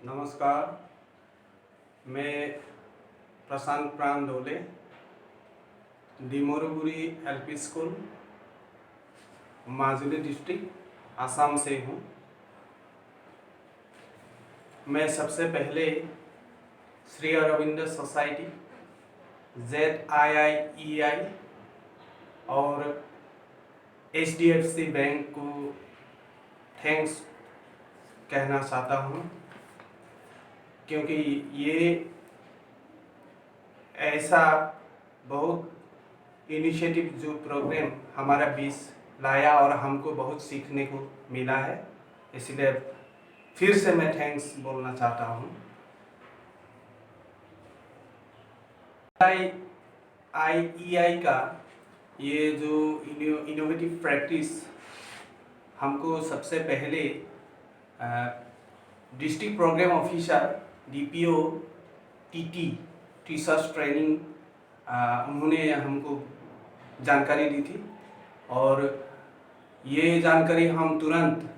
नमस्कार। मैं Prashant Pran Dole Dimoruguri LP school Majuli district Assam से हूँ। मैं सबसे पहले श्री अरविंद सोसाइटी ZIIEI और HDFC बैंक को थैंक्स कहना चाहता हूँ, क्योंकि ये ऐसा बहुत इनिशिएटिव जो प्रोग्राम हमारा बीच लाया और हमको बहुत सीखने को मिला है, इसलिए फिर से मैं थैंक्स बोलना चाहता हूँ। IEI का ये जो इनोवेटिव प्रैक्टिस हमको सबसे पहले district programme officer DPO TT teachers training उन्होंने हमको जानकारी दी थी, और ये जानकारी हम तुरंत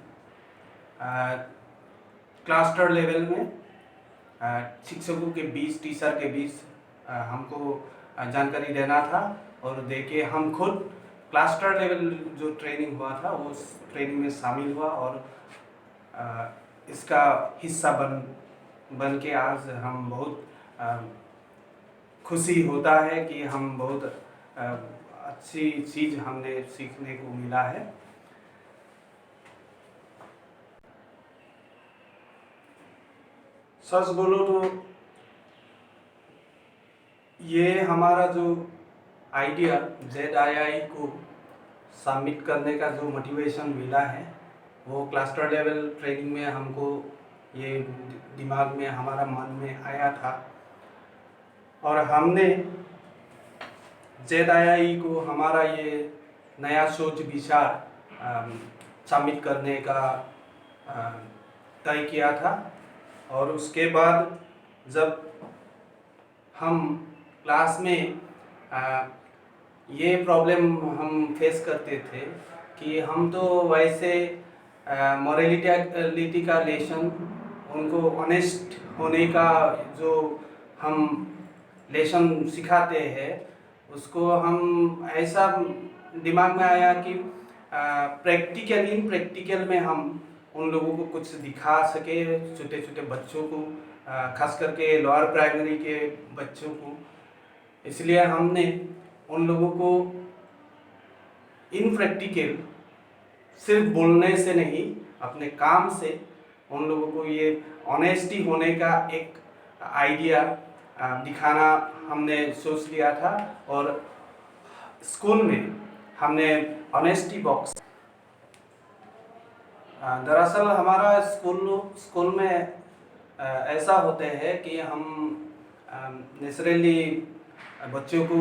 क्लस्टर लेवल में शिक्षकों के बीच, टीचर के बीच हमको जानकारी देना था, और देके हम खुद क्लस्टर लेवल जो ट्रेनिंग हुआ था उस ट्रेनिंग में शामिल हुआ, और इसका हिस्सा बन के आज हम बहुत खुशी होता है कि हम बहुत अच्छी चीज़ हमने सीखने को मिला है। सच बोलो तो ये हमारा जो आइडिया ZII को सबमिट करने का जो मोटिवेशन मिला है वो क्लस्टर लेवल ट्रेनिंग में हमको ये दिमाग में, हमारा मन में आया था, और हमने ZII को हमारा ये नया सोच विचार सबमिट करने का तय किया था। और उसके बाद जब हम क्लास में ये प्रॉब्लम हम फेस करते थे कि हम तो वैसे मोरालिटी का लेसन, उनको ऑनेस्ट होने का जो हम लेसन सिखाते हैं, उसको हम ऐसा दिमाग में आया कि प्रैक्टिकल में हम उन लोगों को कुछ दिखा सके, छोटे छोटे बच्चों को, खास करके लोअर प्राइमरी के बच्चों को। इसलिए हमने उन लोगों को इन प्रैक्टिकल सिर्फ बोलने से नहीं, अपने काम से उन लोगों को ये ऑनेस्टी होने का एक आइडिया दिखाना हमने सोच लिया था, और स्कूल में हमने ऑनेस्टी बॉक्स, दरअसल हमारा स्कूल में ऐसा होते हैं कि हम नेचुरली बच्चों को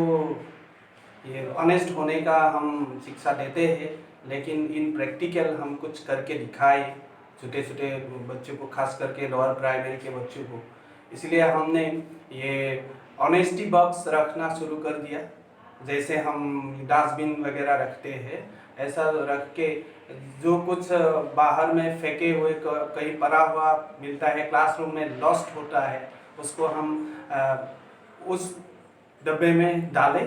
ये ऑनेस्ट होने का हम शिक्षा देते हैं, लेकिन इन प्रैक्टिकल हम कुछ करके दिखाए छोटे छोटे बच्चों को, खास करके लोअर प्राइमरी के बच्चों को। इसलिए हमने ये ऑनेस्टी बॉक्स रखना शुरू कर दिया। जैसे हम डस्टबिन वगैरह रखते हैं, ऐसा रख के जो कुछ बाहर में फेंके हुए, कहीं पड़ा हुआ मिलता है, क्लासरूम में लॉस्ट होता है, उसको हम उस डब्बे में डालें,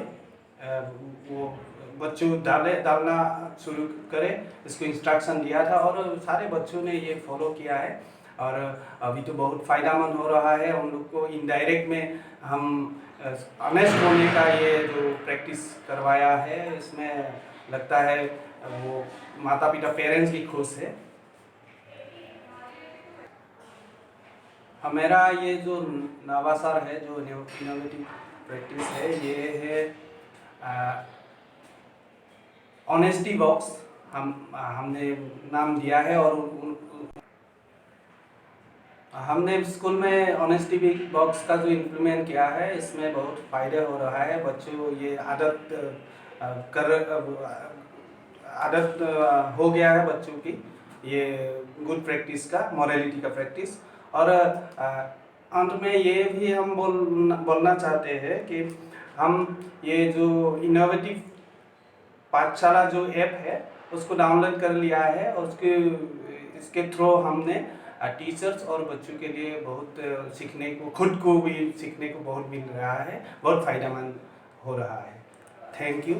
वो बच्चों डालना शुरू करें, इसको इंस्ट्रक्शन दिया था, और सारे बच्चों ने ये फॉलो किया है, और अभी तो बहुत फ़ायदेमंद हो रहा है। उन लोग को इनडायरेक्ट में हम ऑनेस्ट होने का ये जो प्रैक्टिस करवाया है, इसमें लगता है वो माता पिता, पेरेंट्स की खुश है। मेरा ये जो नवाचार है, जो इनोवेटिव प्रैक्टिस है, ये है ऑनेस्टी बॉक्स हमने नाम दिया है, और हमने स्कूल में ऑनेस्टी बॉक्स का जो इम्प्लीमेंट किया है, इसमें बहुत फ़ायदे हो रहा है। बच्चों ये आदत हो गया है बच्चों की, ये गुड प्रैक्टिस का, मोरालिटी का प्रैक्टिस। और अंत में ये भी हम बोलना चाहते हैं कि हम ये जो इनोवेटिव पाठशाला जो ऐप है उसको डाउनलोड कर लिया है, और इसके थ्रू हमने टीचर्स और बच्चों के लिए बहुत सीखने को, खुद को भी सीखने को बहुत मिल रहा है, बहुत फ़ायदेमंद हो रहा है। Thank you.